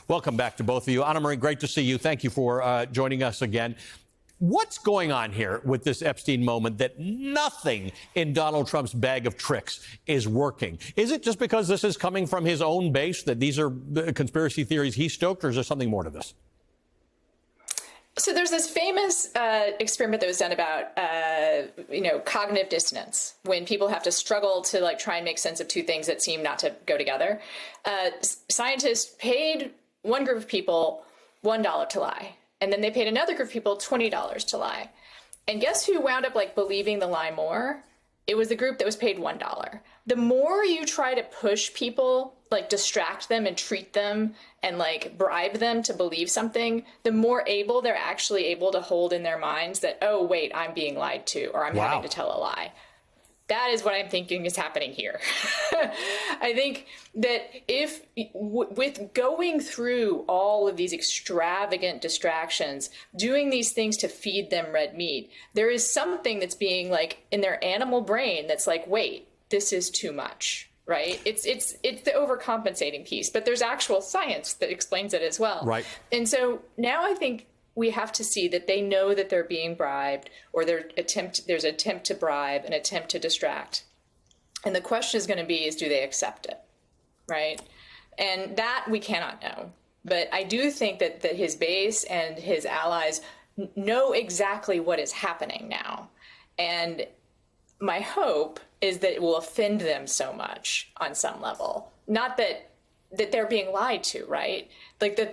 Welcome back to both of you. Anna Marie, great to see you. Thank you for joining us again. What's going on here with this Epstein moment that nothing in Donald Trump's bag of tricks is working? Is it just because this is coming from his own base, that these are the conspiracy theories he stoked, or is there something more to this? So there's this famous experiment that was done about, cognitive dissonance, when people have to struggle to try and make sense of two things that seem not to go together. Scientists paid one group of people $1 to lie, and then they paid another group of people $20 to lie. And guess who wound up believing the lie more? It was the group that was paid $1. The more you try to push people, distract them and treat them and bribe them to believe something, the more they're actually able to hold in their minds that, oh, wait, I'm being lied to, or I'm having to tell a lie. That is what I'm thinking is happening here. I think that with going through all of these extravagant distractions, doing these things to feed them red meat, there is something that's being in their animal brain that's wait, this is too much, right? It's the overcompensating piece, but there's actual science that explains it as well. Right. And so now I think we have to see that they know that they're being bribed, or there's an attempt to bribe, an attempt to distract. And the question is going to be, do they accept it, right? And that we cannot know. But I do think that his base and his allies know exactly what is happening now. And my hope is that it will offend them so much on some level. Not that they're being lied to, right?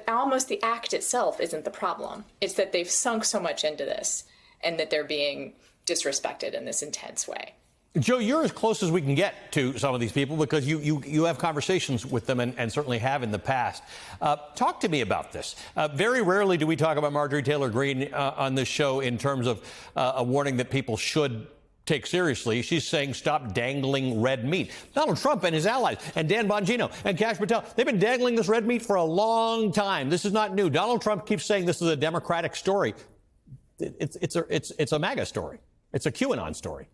Almost the act itself isn't the problem. It's that they've sunk so much into this and that they're being disrespected in this intense way. Joe, you're as close as we can get to some of these people because you have conversations with them and certainly have in the past. Talk to me about this. Very rarely do we talk about Marjorie Taylor Greene on this show in terms of a warning that people should take seriously. She's saying stop dangling red meat. Donald Trump and his allies and Dan Bongino and Kash Patel, they've been dangling this red meat for a long time. This is not new. Donald Trump keeps saying this is a Democratic story. It's a MAGA story. It's a QAnon story.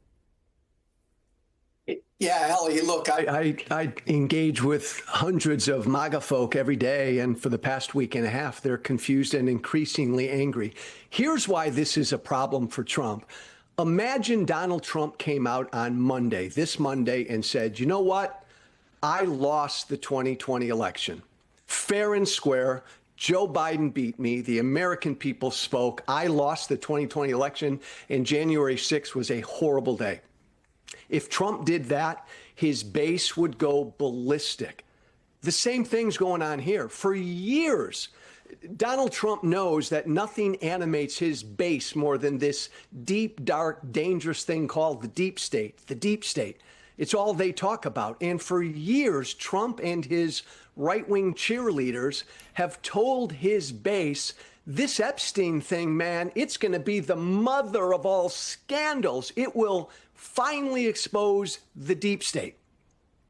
Yeah, Ellie, look, I engage with hundreds of MAGA folk every day, and for the past week and a half, they're confused and increasingly angry. Here's why this is a problem for Trump. Imagine Donald Trump came out on Monday, this Monday, and said, you know what? I lost the 2020 election. Fair and square. Joe Biden beat me. The American people spoke. I lost the 2020 election, and January 6th was a horrible day. If Trump did that, his base would go ballistic. The same thing's going on here. For years, Donald Trump knows that nothing animates his base more than this deep, dark, dangerous thing called the deep state. The deep state. It's all they talk about. And for years, Trump and his right-wing cheerleaders have told his base, this Epstein thing, man, it's going to be the mother of all scandals. It will finally expose the deep state.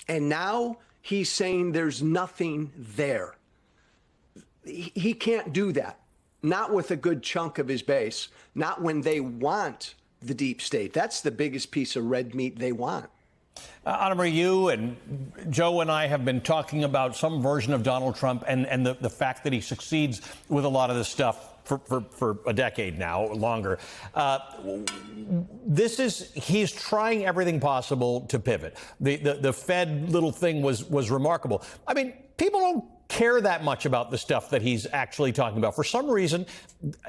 And now he's saying there's nothing there. He can't do that, not with a good chunk of his base, not when they want the deep state. That's the biggest piece of red meat they want. Anna Marie, you and Joe and I have been talking about some version of Donald Trump and the fact that he succeeds with a lot of this stuff for a decade now, longer. He's trying everything possible to pivot. The Fed little thing was remarkable. I mean, people don't care that much about the stuff that he's actually talking about. For some reason,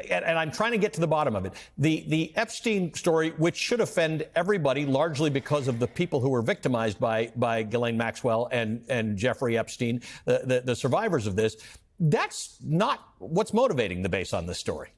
and I'm trying to get to the bottom of it, the Epstein story, which should offend everybody, largely because of the people who were victimized by Ghislaine Maxwell and Jeffrey Epstein, the survivors of this, that's not what's motivating the base on this story.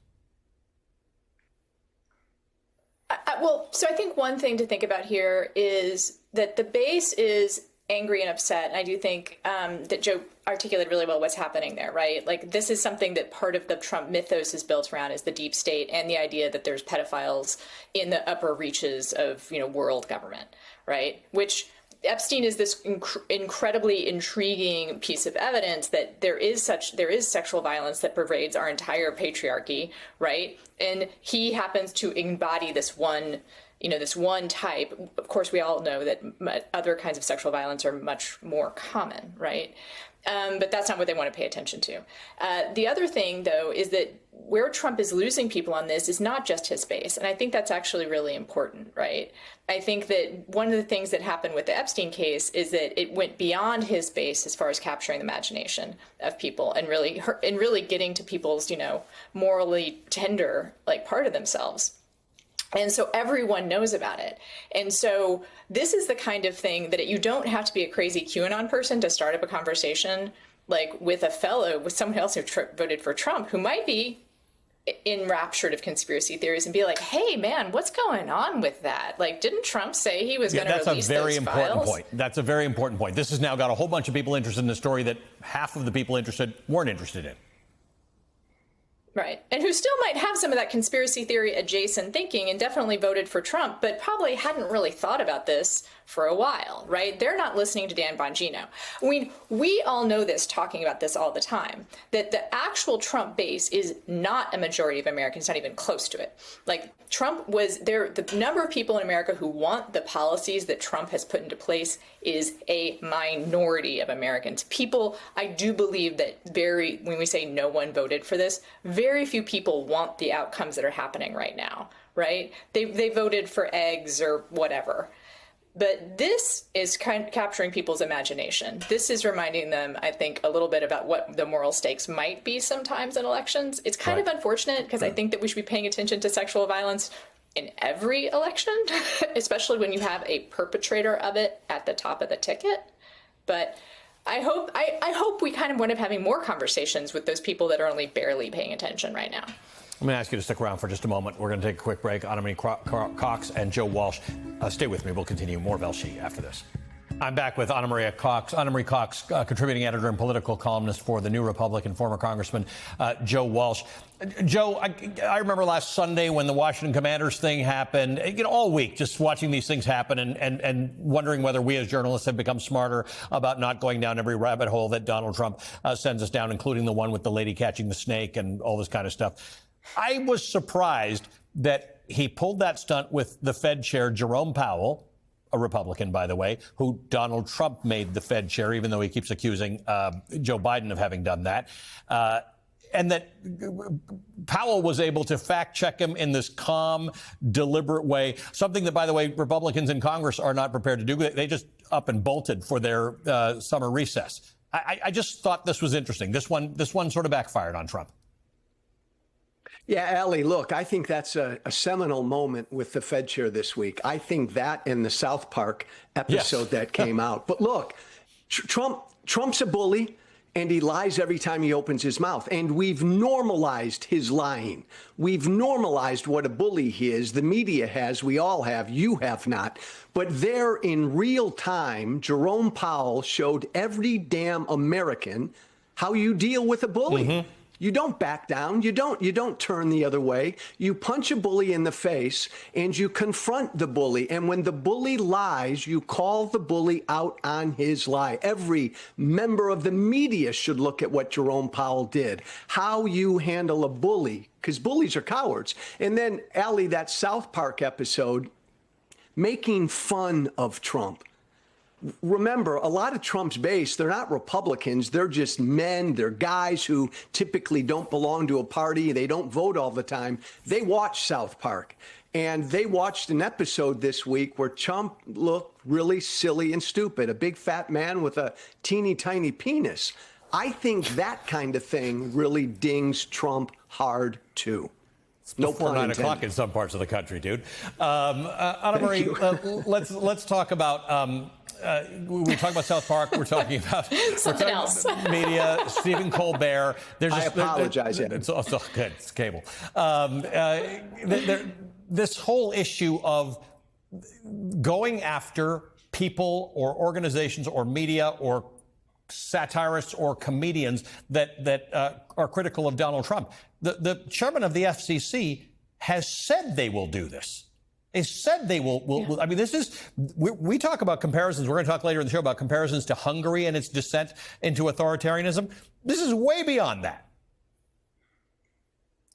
So I think one thing to think about here is that the base is angry and upset. And I do think that Joe articulated really well what's happening there, right? This is something that part of the Trump mythos is built around, is the deep state and the idea that there's pedophiles in the upper reaches of, world government, right? Which Epstein is this incredibly intriguing piece of evidence that there is sexual violence that pervades our entire patriarchy, right? And he happens to embody this one type. Of course, we all know that other kinds of sexual violence are much more common, right? But that's not what they want to pay attention to. The other thing, though, is that where Trump is losing people on this is not just his base. And I think that's actually really important, right? I think that one of the things that happened with the Epstein case is that it went beyond his base as far as capturing the imagination of people and really getting to people's, morally tender, part of themselves. And so everyone knows about it. And so this is the kind of thing that you don't have to be a crazy QAnon person to start up a conversation with someone else who voted for Trump, who might be enraptured of conspiracy theories, and be like, hey, man, what's going on with that? Didn't Trump say he was going to release those files? That's a very important point. That's a very important point. This has now got a whole bunch of people interested in the story that half of the people interested weren't interested in. Right. And who still might have some of that conspiracy theory adjacent thinking and definitely voted for Trump, but probably hadn't really thought about this for a while, right? They're not listening to Dan Bongino. I mean, we all know this, talking about this all the time, that the actual Trump base is not a majority of Americans, not even close to it. Trump was there. The number of people in America who want the policies that Trump has put into place is a minority of Americans. People, I do believe that when we say no one voted for this, very few people want the outcomes that are happening right now, right? They voted for eggs or whatever. But this is kind of capturing people's imagination. This is reminding them, I think, a little bit about what the moral stakes might be sometimes in elections. It's kind of unfortunate because I think that we should be paying attention to sexual violence in every election, especially when you have a perpetrator of it at the top of the ticket. But I hope we kind of wind up having more conversations with those people that are only barely paying attention right now. I'm going to ask you to stick around for just a moment. We're going to take a quick break. Ana Marie Cox and Joe Walsh. Stay with me. We'll continue more Velshi after this. I'm back with Ana Marie Cox. Ana Marie Cox, contributing editor and political columnist for The New Republic, and former Congressman Joe Walsh. Joe, I remember last Sunday when the Washington Commanders thing happened, all week just watching these things happen and wondering whether we as journalists have become smarter about not going down every rabbit hole that Donald Trump sends us down, including the one with the lady catching the snake and all this kind of stuff. I was surprised that he pulled that stunt with the Fed chair, Jerome Powell, a Republican, by the way, who Donald Trump made the Fed chair, even though he keeps accusing Joe Biden of having done that. And that Powell was able to fact check him in this calm, deliberate way, something that, by the way, Republicans in Congress are not prepared to do. They just up and bolted for their summer recess. I just thought this was interesting. This one sort of backfired on Trump. Yeah, Ali, look, I think that's a seminal moment with the Fed chair this week. I think that and the South Park episode that came out. But look, Trump's a bully, and he lies every time he opens his mouth. And we've normalized his lying. We've normalized what a bully he is. The media has. We all have. You have not. But there in real time, Jerome Powell showed every damn American how you deal with a bully. Mm-hmm. You don't back down. You don't turn the other way. You punch a bully in the face and you confront the bully. And when the bully lies, you call the bully out on his lie. Every member of the media should look at what Jerome Powell did, how you handle a bully, because bullies are cowards. And then, Ali, that South Park episode, making fun of Trump. Remember, a lot of Trump's base, they're not Republicans. They're just men. They're guys who typically don't belong to a party. They don't vote all the time. They watch South Park. And they watched an episode this week where Trump looked really silly and stupid, a big fat man with a teeny tiny penis. I think that kind of thing really dings Trump hard, too. No before 9 o'clock in some parts of the country, dude. Ana Marie, let's talk about... we talk about South Park. We're talking about something else. Media. Stephen Colbert. I apologize. It's also good. It's cable. This whole issue of going after people or organizations or media or satirists or comedians that are critical of Donald Trump. The chairman of the FCC has said they will do this. They said they will. I mean, this is, we talk about comparisons. We're going to talk later in the show about comparisons to Hungary and its descent into authoritarianism. This is way beyond that.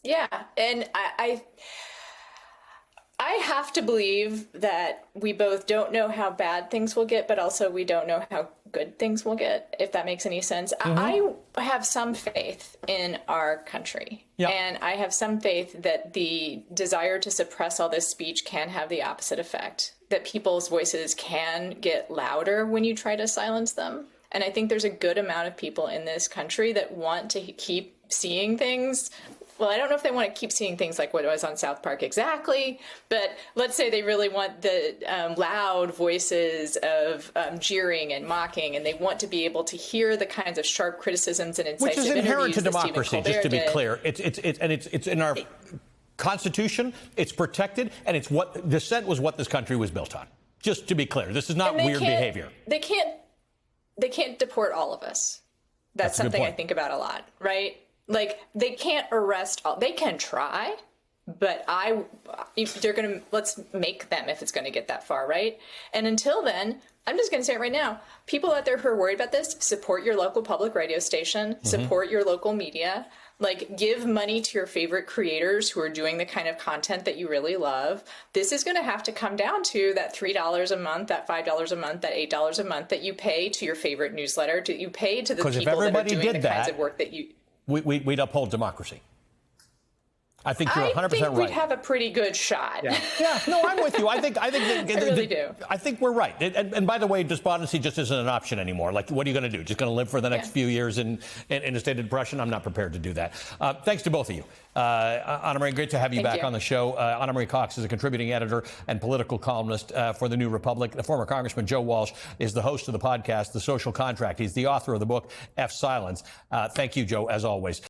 Yeah. And I have to believe that we both don't know how bad things will get, but also we don't know how good things will get, if that makes any sense. I have some faith in our country. Yep. And I have some faith that the desire to suppress all this speech can have the opposite effect, that people's voices can get louder when you try to silence them. And I think there's a good amount of people in this country that want to keep seeing things. Well, I don't know if they want to keep seeing things like what was on South Park exactly, but let's say they really want the loud voices of jeering and mocking, and they want to be able to hear the kinds of sharp criticisms and incisive interviews. Which is inherent to interviews that democracy, Stephen just to be Colbert clear. It's in our Constitution, it's protected, and it's what dissent was what this country was built on. Just to be clear, this is not weird behavior. They can't deport all of us. That's something I think about a lot, right? Like, they can't arrest all. They can try, but let's make them if it's going to get that far, right? And until then, I'm just going to say it right now. People out there who are worried about this, support your local public radio station, support your local media, like, give money to your favorite creators who are doing the kind of content that you really love. This is going to have to come down to that $3 a month, that $5 a month, that $8 a month that you pay to your favorite newsletter, you pay to the people that are doing the kinds of work that you... We'd uphold democracy. I think you're 100% right. I think we'd have a pretty good shot. Yeah, no, I'm with you. I think I really do. I think we're right. And by the way, despondency just isn't an option anymore. Like, what are you going to do? Just going to live for the next few years in a state of depression? I'm not prepared to do that. Thanks to both of you. Anna Marie, great to have you back on the show. Anna Marie Cox is a contributing editor and political columnist for The New Republic. The former Congressman Joe Walsh is the host of the podcast, The Social Contract. He's the author of the book, F Silence. Thank you, Joe, as always.